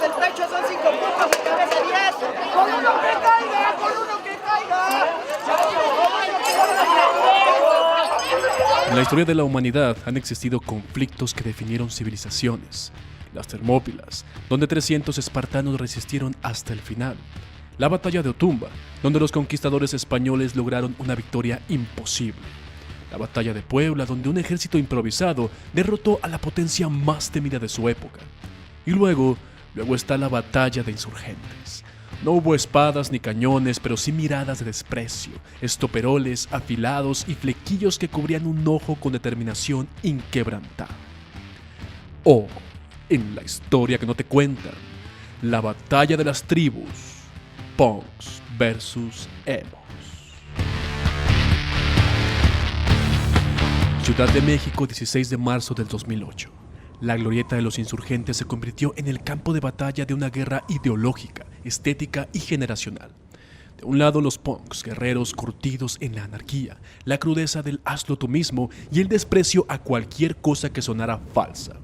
del pecho son 5 puntos, de cabeza 10. ¡Con uno que caiga! ¡Con uno que caiga! En la historia de la humanidad han existido conflictos que definieron civilizaciones. Las Termópilas, donde 300 espartanos resistieron hasta el final. La batalla de Otumba, donde los conquistadores españoles lograron una victoria imposible. La batalla de Puebla, donde un ejército improvisado derrotó a la potencia más temida de su época. Y luego está la batalla de Insurgentes. No hubo espadas ni cañones, pero sí miradas de desprecio, estoperoles afilados y flequillos que cubrían un ojo con determinación inquebrantable. O, en la historia que no te cuentan, la batalla de las tribus, punks versus emos. Ciudad de México, 16 de marzo del 2008. La glorieta de los insurgentes se convirtió en el campo de batalla de una guerra ideológica, estética y generacional. De un lado los punks, guerreros curtidos en la anarquía, la crudeza del hazlo tú mismo y el desprecio a cualquier cosa que sonara falsa.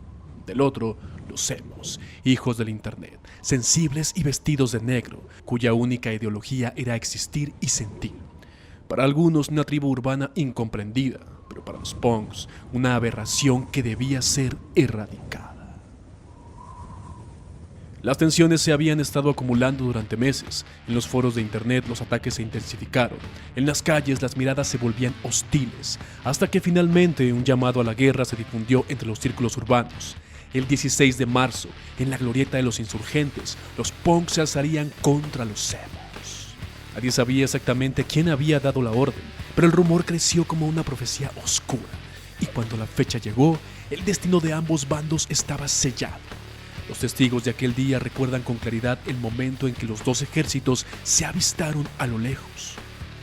Del otro, los emos, hijos del internet, sensibles y vestidos de negro, cuya única ideología era existir y sentir. Para algunos una tribu urbana incomprendida, pero para los punks una aberración que debía ser erradicada. Las tensiones se habían estado acumulando durante meses. En los foros de internet los ataques se intensificaron. En las calles las miradas se volvían hostiles, hasta que finalmente un llamado a la guerra se difundió entre los círculos urbanos. El 16 de marzo, en la glorieta de los insurgentes, los punks se alzarían contra los emos. Nadie sabía exactamente quién había dado la orden, pero el rumor creció como una profecía oscura. Y cuando la fecha llegó, el destino de ambos bandos estaba sellado. Los testigos de aquel día recuerdan con claridad el momento en que los dos ejércitos se avistaron a lo lejos.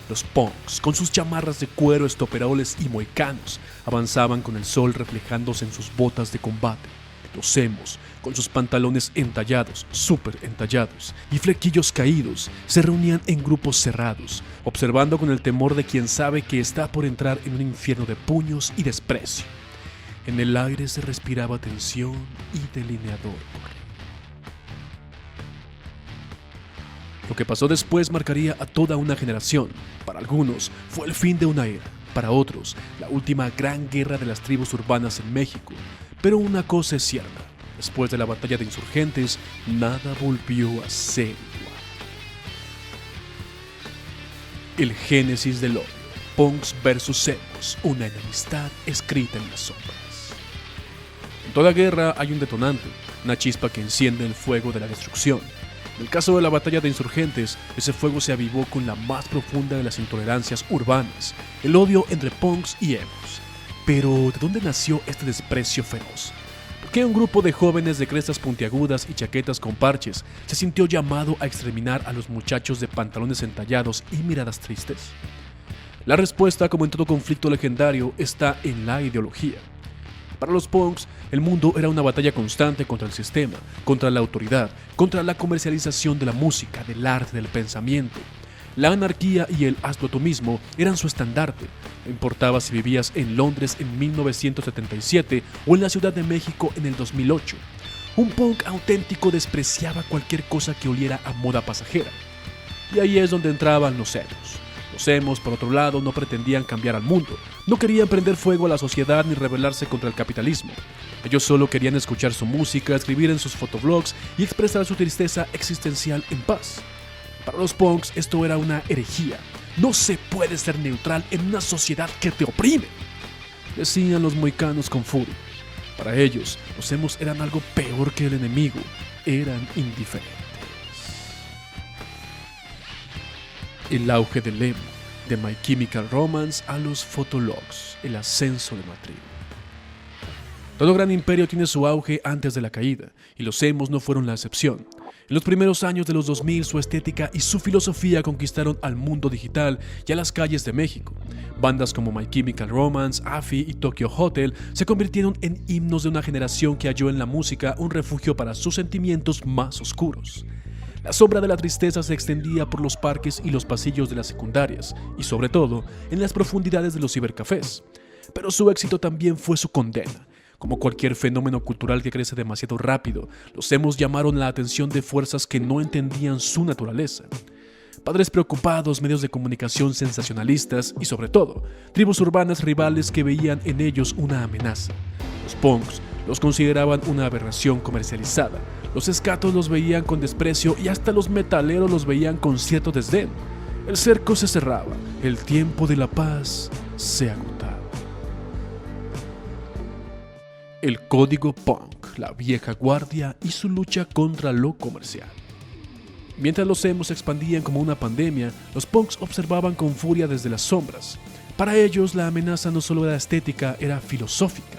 Los punks, con sus chamarras de cuero, estoperoles y mohicanos, avanzaban con el sol reflejándose en sus botas de combate. Los emos, con sus pantalones entallados, súper entallados y flequillos caídos, se reunían en grupos cerrados, observando con el temor de quien sabe que está por entrar en un infierno de puños y desprecio. En el aire se respiraba tensión y delineador. Lo que pasó después marcaría a toda una generación. Para algunos fue el fin de una era, para otros la última gran guerra de las tribus urbanas en México. Pero una cosa es cierta, después de la batalla de insurgentes, nada volvió a ser igual. El génesis del odio, punks versus emos, una enemistad escrita en las sombras. En toda guerra hay un detonante, una chispa que enciende el fuego de la destrucción. En el caso de la batalla de insurgentes, ese fuego se avivó con la más profunda de las intolerancias urbanas, el odio entre punks y emos. Pero, ¿de dónde nació este desprecio feroz? ¿Por qué un grupo de jóvenes de crestas puntiagudas y chaquetas con parches se sintió llamado a exterminar a los muchachos de pantalones entallados y miradas tristes? La respuesta, como en todo conflicto legendario, está en la ideología. Para los punks, el mundo era una batalla constante contra el sistema, contra la autoridad, contra la comercialización de la música, del arte, del pensamiento. La anarquía y el hazlo tú mismo eran su estandarte. No importaba si vivías en Londres en 1977 o en la Ciudad de México en el 2008. Un punk auténtico despreciaba cualquier cosa que oliera a moda pasajera. Y ahí es donde entraban los emos. Los emos, por otro lado, no pretendían cambiar al mundo. No querían prender fuego a la sociedad ni rebelarse contra el capitalismo. Ellos solo querían escuchar su música, escribir en sus fotoblogs y expresar su tristeza existencial en paz. Para los punks esto era una herejía. No se puede ser neutral en una sociedad que te oprime, decían los mohicanos con furia. Para ellos, los emos eran algo peor que el enemigo. Eran indiferentes. El auge del emo, de My Chemical Romance a los fotologs, el ascenso de la tribu. Todo gran imperio tiene su auge antes de la caída, y los emos no fueron la excepción. En los primeros años de los 2000, su estética y su filosofía conquistaron al mundo digital y a las calles de México. Bandas como My Chemical Romance, AFI y Tokyo Hotel se convirtieron en himnos de una generación que halló en la música un refugio para sus sentimientos más oscuros. La sombra de la tristeza se extendía por los parques y los pasillos de las secundarias, y sobre todo, en las profundidades de los cibercafés. Pero su éxito también fue su condena. Como cualquier fenómeno cultural que crece demasiado rápido, los emos llamaron la atención de fuerzas que no entendían su naturaleza. Padres preocupados, medios de comunicación sensacionalistas y, sobre todo, tribus urbanas rivales que veían en ellos una amenaza. Los punks los consideraban una aberración comercializada, los escatos los veían con desprecio y hasta los metaleros los veían con cierto desdén. El cerco se cerraba, el tiempo de la paz se agotaba. El código punk, la vieja guardia y su lucha contra lo comercial. Mientras los emos se expandían como una pandemia, los punks observaban con furia desde las sombras. Para ellos, la amenaza no solo era estética, era filosófica.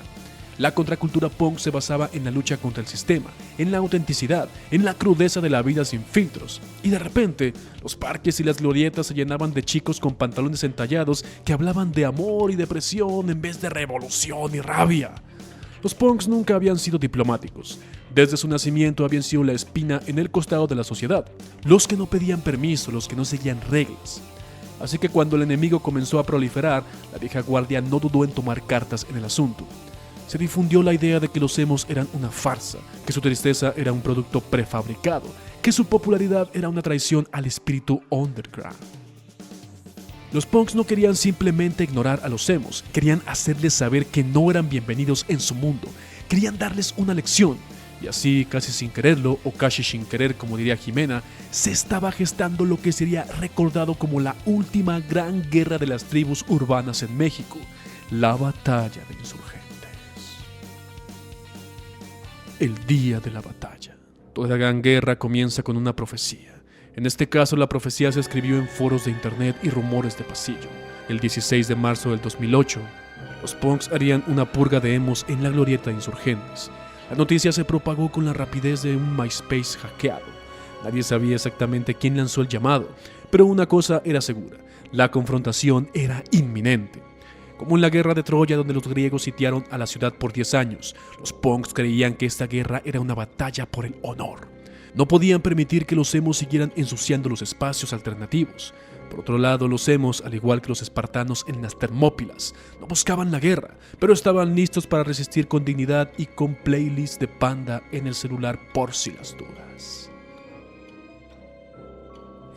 La contracultura punk se basaba en la lucha contra el sistema, en la autenticidad, en la crudeza de la vida sin filtros. Y de repente, los parques y las glorietas se llenaban de chicos con pantalones entallados que hablaban de amor y depresión en vez de revolución y rabia. Los punks nunca habían sido diplomáticos. Desde su nacimiento habían sido la espina en el costado de la sociedad, los que no pedían permiso, los que no seguían reglas. Así que cuando el enemigo comenzó a proliferar, la vieja guardia no dudó en tomar cartas en el asunto. Se difundió la idea de que los emos eran una farsa, que su tristeza era un producto prefabricado, que su popularidad era una traición al espíritu underground. Los punks no querían simplemente ignorar a los emos, querían hacerles saber que no eran bienvenidos en su mundo, querían darles una lección. Y así, casi sin quererlo, o casi sin querer, como diría Jimena, se estaba gestando lo que sería recordado como la última gran guerra de las tribus urbanas en México, la Batalla de Insurgentes. El día de la batalla. Toda gran guerra comienza con una profecía. En este caso, la profecía se escribió en foros de internet y rumores de pasillo. El 16 de marzo del 2008, los punks harían una purga de emos en la glorieta de Insurgentes. La noticia se propagó con la rapidez de un MySpace hackeado. Nadie sabía exactamente quién lanzó el llamado, pero una cosa era segura: la confrontación era inminente. Como en la guerra de Troya, donde los griegos sitiaron a la ciudad por 10 años, los punks creían que esta guerra era una batalla por el honor. No podían permitir que los emos siguieran ensuciando los espacios alternativos. Por otro lado, los emos, al igual que los espartanos en las Termópilas, no buscaban la guerra, pero estaban listos para resistir con dignidad y con playlists de Panda en el celular por si las dudas.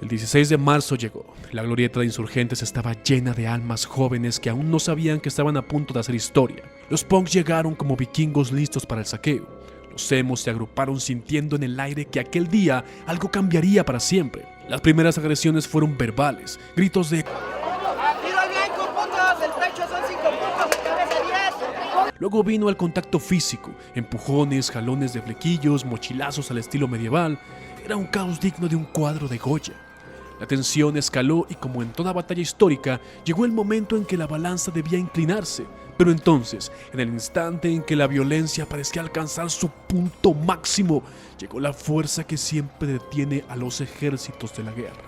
El 16 de marzo llegó. La glorieta de Insurgentes estaba llena de almas jóvenes que aún no sabían que estaban a punto de hacer historia. Los punks llegaron como vikingos listos para el saqueo. Los emos se agruparon sintiendo en el aire que aquel día algo cambiaría para siempre. Las primeras agresiones fueron verbales, gritos de ¡Tiro al blanco, putos! ¡El pecho son 5 puntos, de cabeza 10! Luego vino el contacto físico, empujones, jalones de flequillos, mochilazos al estilo medieval. Era un caos digno de un cuadro de Goya. La tensión escaló y, como en toda batalla histórica, llegó el momento en que la balanza debía inclinarse. Pero entonces, en el instante en que la violencia parecía alcanzar su punto máximo, llegó la fuerza que siempre detiene a los ejércitos de la guerra.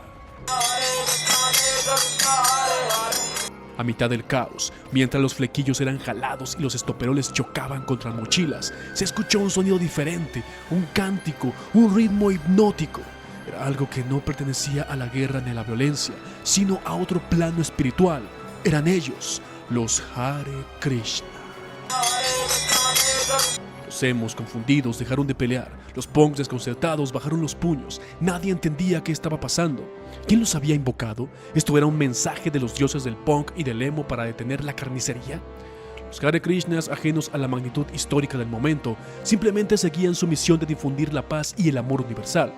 A mitad del caos, mientras los flequillos eran jalados y los estoperoles chocaban contra mochilas, se escuchó un sonido diferente, un cántico, un ritmo hipnótico. Era algo que no pertenecía a la guerra ni a la violencia, sino a otro plano espiritual. Eran ellos, los Hare Krishna. Los emos confundidos dejaron de pelear. Los punks desconcertados bajaron los puños. Nadie entendía qué estaba pasando. ¿Quién los había invocado? ¿Esto era un mensaje de los dioses del punk y del emo para detener la carnicería? Los Hare Krishnas, ajenos a la magnitud histórica del momento, simplemente seguían su misión de difundir la paz y el amor universal.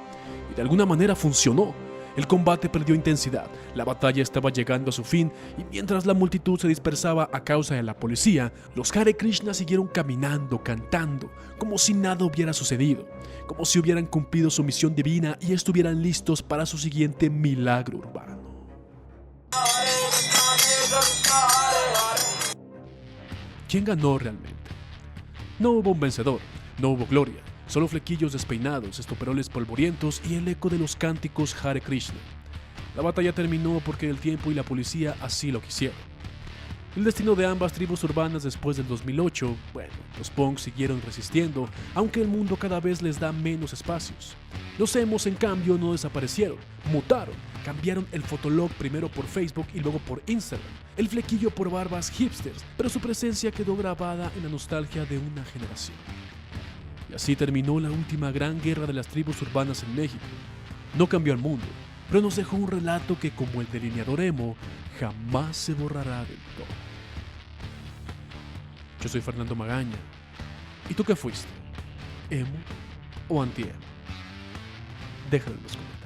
Y de alguna manera funcionó. El combate perdió intensidad, la batalla estaba llegando a su fin y mientras la multitud se dispersaba a causa de la policía, los Hare Krishna siguieron caminando, cantando, como si nada hubiera sucedido, como si hubieran cumplido su misión divina y estuvieran listos para su siguiente milagro urbano. ¿Quién ganó realmente? No hubo un vencedor, no hubo gloria. Solo flequillos despeinados, estoperoles polvorientos y el eco de los cánticos Hare Krishna. La batalla terminó porque el tiempo y la policía así lo quisieron. El destino de ambas tribus urbanas después del 2008, bueno, los punks siguieron resistiendo, aunque el mundo cada vez les da menos espacios. Los emos, en cambio, no desaparecieron, mutaron, cambiaron el fotolog primero por Facebook y luego por Instagram, el flequillo por barbas hipsters, pero su presencia quedó grabada en la nostalgia de una generación. Y así terminó la última gran guerra de las tribus urbanas en México. No cambió el mundo, pero nos dejó un relato que, como el delineador emo, jamás se borrará del todo. Yo soy Fernando Magaña. ¿Y tú qué fuiste? ¿Emo o anti-emo? Déjalo en los comentarios.